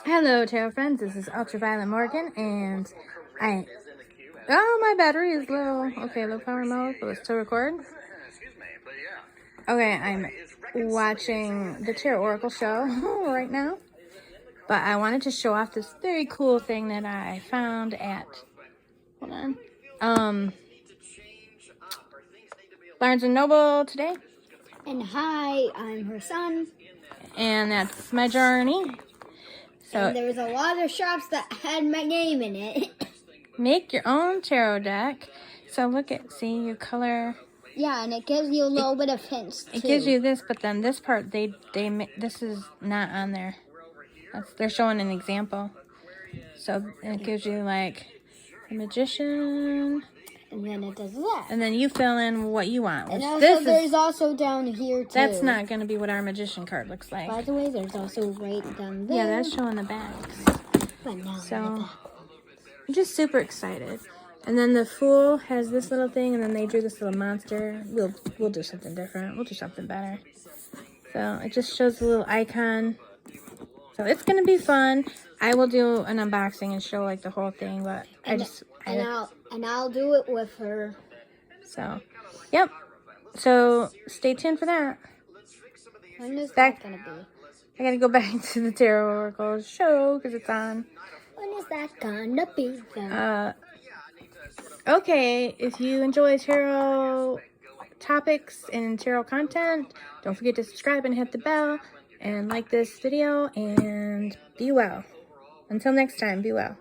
Hello, tarot friends. This is Ultraviolet Morgan, and my battery is low. Okay, low power mode, but let's still record. Okay, I'm watching the Tarot Oracle show right now, but I wanted to show off this very cool thing that I found at, Barnes & Noble today. And hi, I'm her son. And that's my journey. So And there was a lot of shops that had my name in it. Make your own tarot deck. So see, you color. Yeah, and it gives you a little bit of hints too. It gives you this, but then this part, this is not on there. They're showing an example. So it gives you like a magician. And then it does that. And then you fill in what you want. And also there's also down here too. That's not going to be what our magician card looks like. By the way, there's also right down there. Yeah, that's showing the backs. But now so I'm just super excited. And then the Fool has this little thing, and then they drew this little monster. We'll do something different. We'll do something better. So it just shows a little icon. So it's gonna be fun. I will do an unboxing and show like the whole thing, but I'll do it with her. So, yep. So stay tuned for that. When is that gonna be? I gotta go back to the Tarot Oracle show because it's on. When is that gonna be? Okay, if you enjoy tarot topics and tarot content, don't forget to subscribe and hit the bell and like this video, and be well. Until next time, be well.